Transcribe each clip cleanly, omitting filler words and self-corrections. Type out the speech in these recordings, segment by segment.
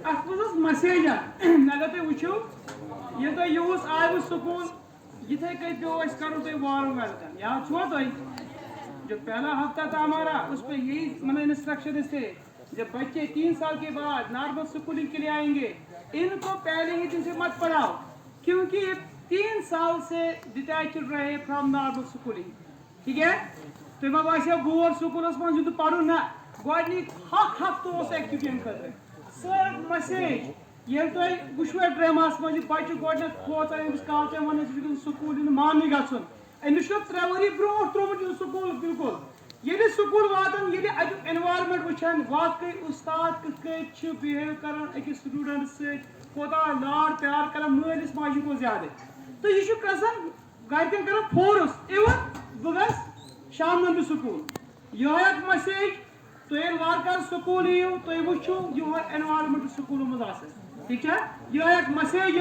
अत मसेज अगर तुम वो ये तुम यूस आयु स्कूल इथे कई पे करो तुम वार्म वेलकम याद छो तुम जो पहला हफ्ता था हमारा उस पर यही मतलब इंस्ट्रक्शन थे जब बच्चे 3 साल के बाद नॉर्मल स्कूलिंग के लिए आएंगे इनको पहले ही दिन से मत पढ़ाओ क्योंकि ये 3 साल से डिटैच्ड रहे फ्रॉम नॉर्मल स्कूलिंग ठीक है तुम मा बासियो बोर स्कूलस मज पढ़ुन ना गोडनिक हफ्त एक्टिविटी खतर सर मसेज ये तुम वो ड्रामास मज बच्चे गोडन खोचा अमिस कालच वन स्कूल मान gun Amish 3 worry bro त्रोमुत school बिल्कुल ये स्कूल वातान ये एनवायरमेंट वुचान वाकई उस्ताद कत बिहेव कर अकिस स्टूडेंट सोता लाड प्यार कर मालिस माजी को ज्यादा तो यह गसान गरकन कर फोर्स इवन बह शाम स्कूल यह मसेज तुम वार स्कूल यू तुम वो यह एनवायरमेंट स्कूल मज ठीक है यह मसेज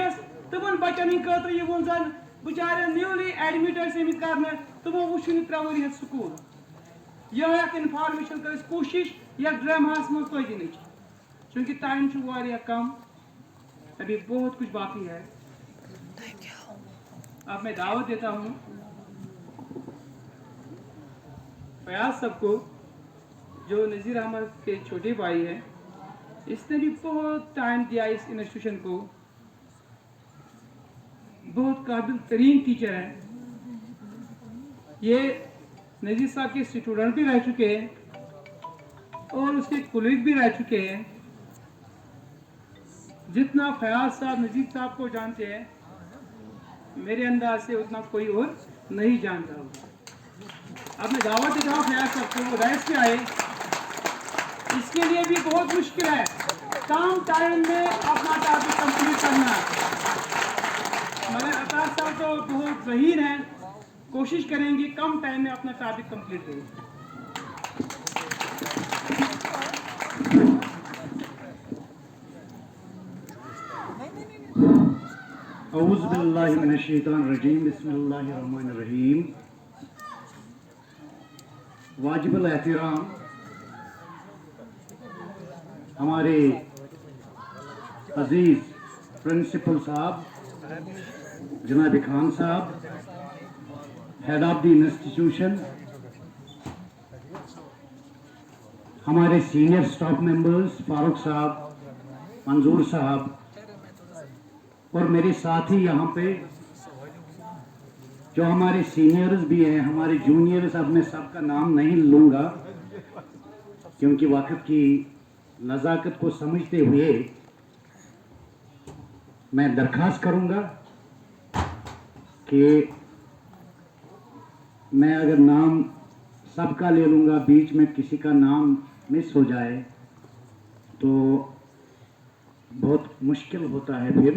तमन बचन खतर यह वो जन बेचारे न्यूली एडमिटेड कर तमो वो 3 वरी स्कूल यह इन्फॉर्मेशन कर कोशिश या ड्रामास मज तो दिन चूंकि टाइम कम अभी बहुत कुछ बाकी है अब मैं दावत देता हूँ फयाज सबको जो नज़ीर अहमद के छोटे भाई हैं इसने भी बहुत टाइम दिया इस इंस्टीट्यूशन को बहुत काबिल तरीन टीचर है ये नज़ीर साहब के स्टूडेंट भी रह चुके हैं और उसके कोलीग भी रह चुके हैं जितना फयाज साहब नज़ीर साहब को जानते हैं मेरे अंदाज से उतना कोई और नहीं जानता होगा अब मैं दावत देता हूँ फयाज साहब को वो राइस पे आए इसके लिए भी बहुत मुश्किल है कम टाइम में अपना टारगेट कंप्लीट करना मगर अतार साहब तो बहुत ज़हीन है कोशिश करेंगे कम टाइम में अपना टारगेट कंप्लीट करें औज़ु बिल्लाहि मिनश शैतानिर रजीम बिस्मिल्लाहिर रहमानिर रहीम वाजिबुल एहतराम हमारे अजीज प्रिंसिपल साहब जनाब खान साहब हेड ऑफ द इंस्टीट्यूशन हमारे सीनियर स्टाफ मेंबर्स फारूक साहब मंजूर साहब और मेरे साथी यहाँ पे जो हमारे सीनियर्स भी हैं हमारे जूनियर्स अब मैं सबका नाम नहीं लूँगा क्योंकि वक्त की नज़ाकत को समझते हुए मैं दरख्वास्त करूँगा कि मैं अगर नाम सबका ले लूँगा बीच में किसी का नाम मिस हो जाए तो बहुत मुश्किल होता है फिर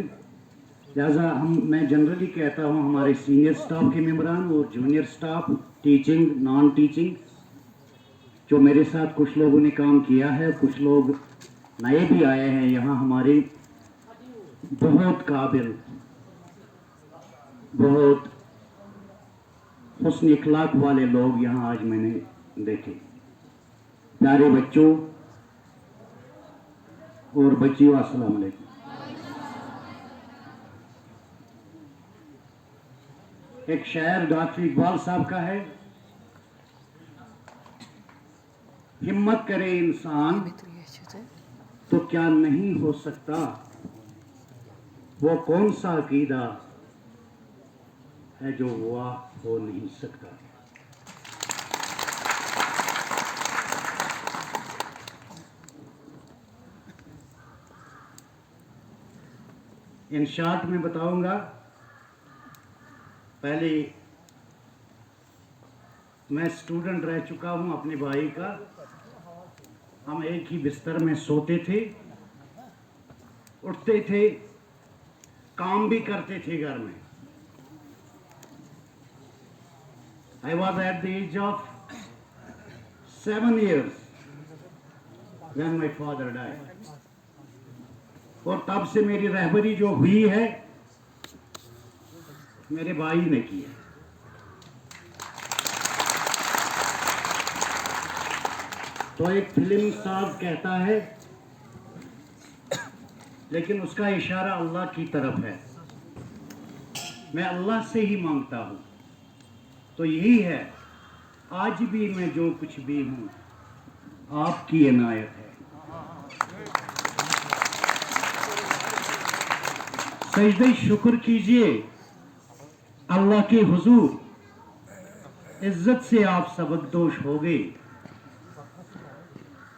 लिहाजा मैं जनरली कहता हूँ हमारे सीनियर स्टाफ के मेंबरान और junior staff teaching non teaching जो मेरे साथ कुछ लोगों ने काम किया है कुछ लोग नए भी आए हैं यहाँ हमारे बहुत काबिल बहुत हुस्न इखलाक वाले लोग यहाँ आज मैंने देखे प्यारे बच्चों और बच्चियों अस्सलाम वालेकुम एक शायर डॉक्टर इकबाल साहब का है हिम्मत करे इंसान तो क्या नहीं हो सकता वो कौन सा अकीदा है जो हुआ हो नहीं सकता इन शॉर्ट में बताऊंगा पहले मैं स्टूडेंट रह चुका हूं अपने भाई का हम एक ही बिस्तर में सोते थे उठते थे काम भी करते थे घर में I was at the age of 7 years when my father died और तब से मेरी रहबरी जो हुई है मेरे भाई ने किया तो एक फिल्म साहब कहता है लेकिन उसका इशारा अल्लाह की तरफ है। मैं अल्लाह से ही मांगता हूँ। तो यही है, आज भी मैं जो कुछ भी हूँ आपकी इनायत है। सजदे शुक्र कीजिए अल्लाह के हुजूर, इज्जत से आप सबकदोश हो गए,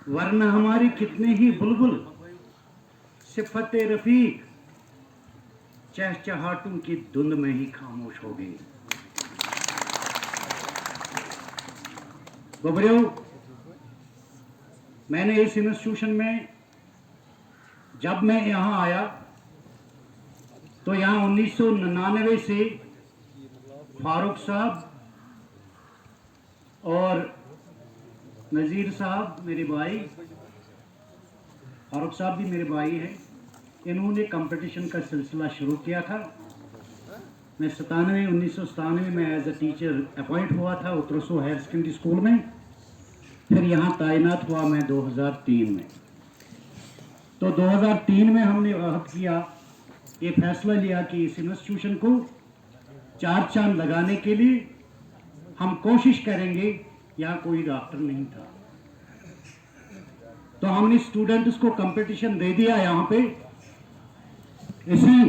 वरना हमारे कितने ही बुलबुल सिफत रफीक चहचहाटों की धुंध में ही खामोश हो गए। बबरियो, मैंने इस इंस्टीट्यूशन में जब मैं यहाँ आया तो यहाँ 1999 से फारूक साहब और नज़ीर साहब मेरे भाई, फारूक साहब भी मेरे भाई हैं, इन्होंने कंपटीशन का सिलसिला शुरू किया था। मैं 1997 में एज अ टीचर अपॉइंट हुआ था उतरसो हायर सेकेंडरी स्कूल में। फिर यहाँ तैनात हुआ मैं 2003 में। तो 2003 में हमने अहद किया, ये फैसला लिया कि इस इंस्टीट्यूशन को चार चांद लगाने के लिए हम कोशिश करेंगे। यहाँ कोई डॉक्टर नहीं था, तो हमने स्टूडेंट्स को कंपटीशन दे दिया यहाँ पे। इसी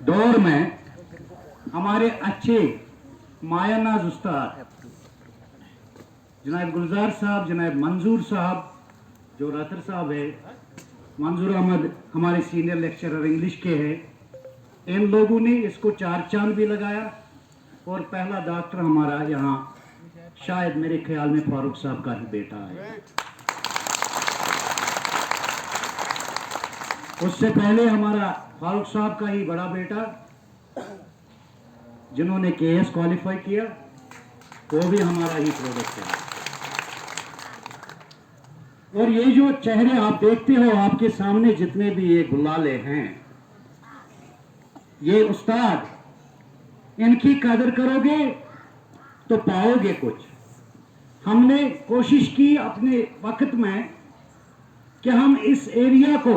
दौर में हमारे अच्छे मायानाज उस्ताद जनाब गुलजार साहब, जनाब मंजूर साहब जो रातर साहब है, मंजूर अहमद हमारे सीनियर लेक्चरर इंग्लिश के हैं, इन लोगों ने इसको चार चांद भी लगाया। और पहला डॉक्टर हमारा यहाँ शायद मेरे ख्याल में फारूक साहब का ही बेटा है। उससे पहले हमारा फारूक साहब का ही बड़ा बेटा जिन्होंने केएस क्वालिफाई किया, वो भी हमारा ही प्रोडक्ट है। और ये जो चेहरे आप देखते हो आपके सामने, जितने भी ये गुलाले हैं, ये उस्ताद, इनकी कदर करोगे तो पाओगे कुछ। हमने कोशिश की अपने वक्त में कि हम इस एरिया को,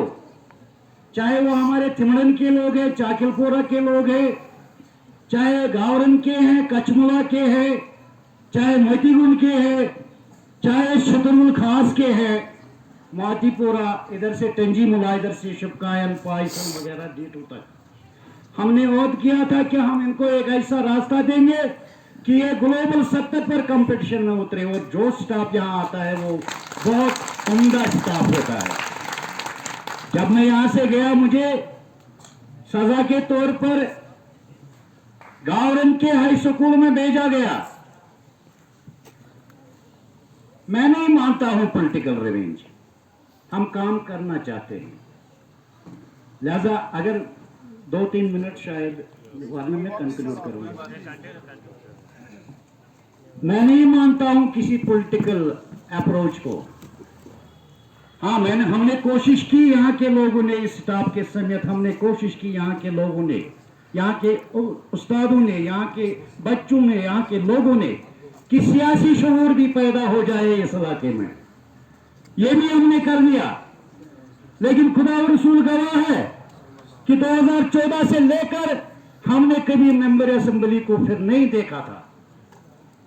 चाहे वो हमारे तिमड़न के लोग हैं, चाकिलपोरा के लोग हैं, चाहे गावरन के हैं, कचमुला के हैं, चाहे मोतीगुंड के हैं, चाहे शतरुल खास के हैं, मातीपुरा, इधर से टंजी मुला, इधर से शिवकायन पाइसन वगैरह डीटू तक, हमने ओद किया था कि हम इनको एक ऐसा रास्ता देंगे कि ये ग्लोबल सतह पर कंपटीशन में उतरे। और जो स्टाफ यहाँ आता है वो बहुत उम्दा स्टाफ होता है। जब मैं यहां से गया, मुझे सजा के तौर पर गावरन के हाई स्कूल में भेजा गया। मैं नहीं मानता हूं पॉलिटिकल रिवेंज, हम काम करना चाहते हैं। लिहाजा अगर 2-3 मिनट शायद, वरना मैं कंक्लूड करूंगा। मैं नहीं मानता हूं किसी पॉलिटिकल अप्रोच को। हाँ, हमने कोशिश की, यहाँ के लोगों ने, इस स्टाफ के समेत हमने कोशिश की, यहाँ के लोगों ने, यहाँ के उस्तादों ने, यहाँ के बच्चों ने, यहाँ के लोगों ने, कि सियासी शऊर भी पैदा हो जाए इस इलाके में। ये भी हमने कर लिया। लेकिन खुदा और रसूल गवाह है कि 2014 से लेकर हमने कभी मेंबर असेंबली को फिर नहीं देखा था,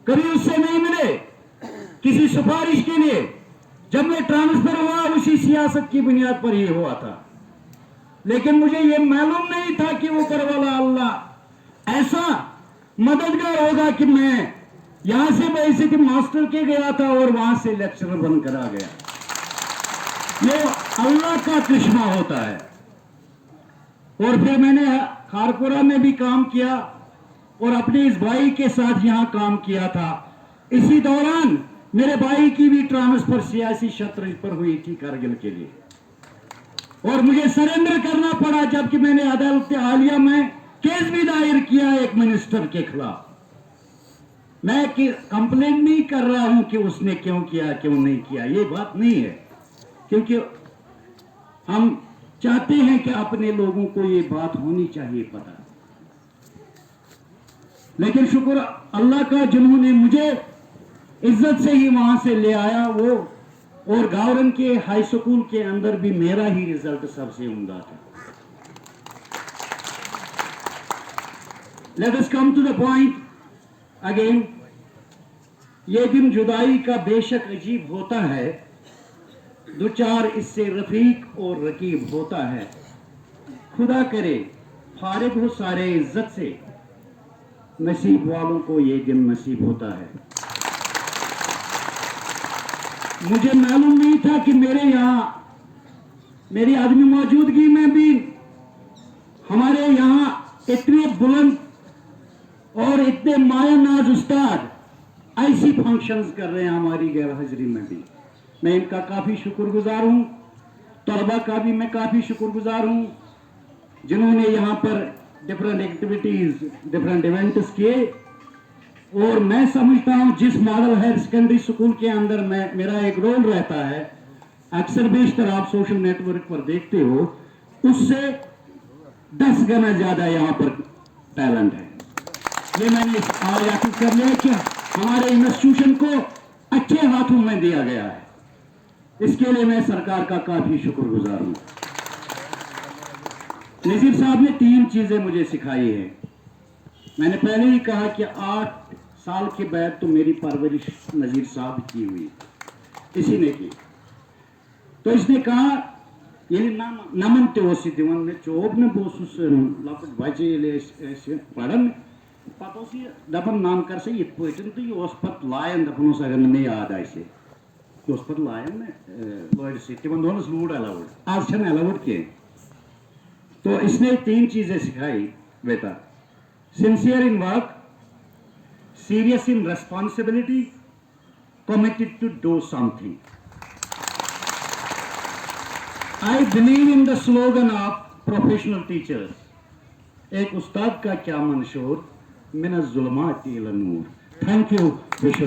कभी उससे नहीं मिले किसी सिफारिश के लिए। जब मैं ट्रांसफर हुआ उसी सियासत की बुनियाद पर ही हुआ था। लेकिन मुझे यह मालूम नहीं था कि ऊपर वाला अल्लाह ऐसा मददगार होगा कि मैं यहां से वैसे कि मास्टर के गया था और वहां से लेक्चरर बनकर आ गया। ये अल्लाह का करिश्मा होता है। और फिर मैंने खारपुरा में भी काम किया और अपने इस भाई के साथ यहां काम किया था। इसी दौरान मेरे भाई की भी ट्रांसफर सियासी शतरंज पर हुई थी कारगिल के लिए, और मुझे सरेंडर करना पड़ा, जबकि मैंने अदालत आलिया में केस भी दायर किया एक मिनिस्टर के खिलाफ। मैं कंप्लेंट नहीं कर रहा हूं कि उसने क्यों किया क्यों नहीं किया, ये बात नहीं है, क्योंकि हम चाहते हैं कि अपने लोगों को ये बात होनी चाहिए पता। लेकिन शुक्र अल्लाह का, जिन्होंने मुझे इज्जत से ही वहां से ले आया, वो और गावरन के हाई स्कूल के अंदर भी मेरा ही रिजल्ट सबसे उम्दा था। Let us come to the point again. ये दिन जुदाई का बेशक अजीब होता है, दो चार इससे रफीक और रकीब होता है। खुदा करे फारिग हो सारे इज्जत से, नसीब वालों को ये दिन नसीब होता है। मुझे मालूम नहीं था कि मेरे यहाँ मेरी आदमी मौजूदगी में भी हमारे यहाँ इतने बुलंद और इतने माया नाज उस्ताद ऐसी फंक्शंस कर रहे हैं हमारी गैर हाजिरी में भी। मैं इनका काफ़ी शुक्रगुजार हूँ। तलबा का भी मैं काफ़ी शुक्रगुजार हूँ जिन्होंने यहाँ पर डिफरेंट एक्टिविटीज़, डिफरेंट इवेंट्स किए। और मैं समझता हूँ जिस मॉडल हायर सेकेंडरी स्कूल के अंदर मेरा एक रोल रहता है, अक्सर बेशतर आप सोशल नेटवर्क पर देखते हो, उससे 10 गुना ज़्यादा यहाँ पर टैलेंट है। ये मैंने आज याद कर लिया कि हमारे इंस्टीट्यूशन को अच्छे हाथों में दिया गया है। इसके लिए मैं सरकार का काफ़ी शुक्रगुजार हूँ। नजीर साहब ने 3 चीज़ें मुझे सिखाई है। मैंने पहले ही कहा कि 8 साल के बाद तो मेरी परवरिश नजीर साहब की हुई, इसी ने की। तो इसने कहा ये नमन ते दिवन में चोब ने बोसुस लपट बचे पढ़न पतोसी दपन नाम कर से इत पोइटन तो ये पत लायन दपनो सगन में याद आइसे कि उस पत लायन में लॉयड से तिवन दोनों लूड अलाउड आज छन अलाउड के। तो इसने 3 चीजें सिखाई बेटा, sincere in work, serious in responsibility, committed to do something. I believe in the slogan of professional teachers. एक उस्ताद का क्या मंशूर, मिन ज़ुल्मात इला नूर। Thank you, विश्व।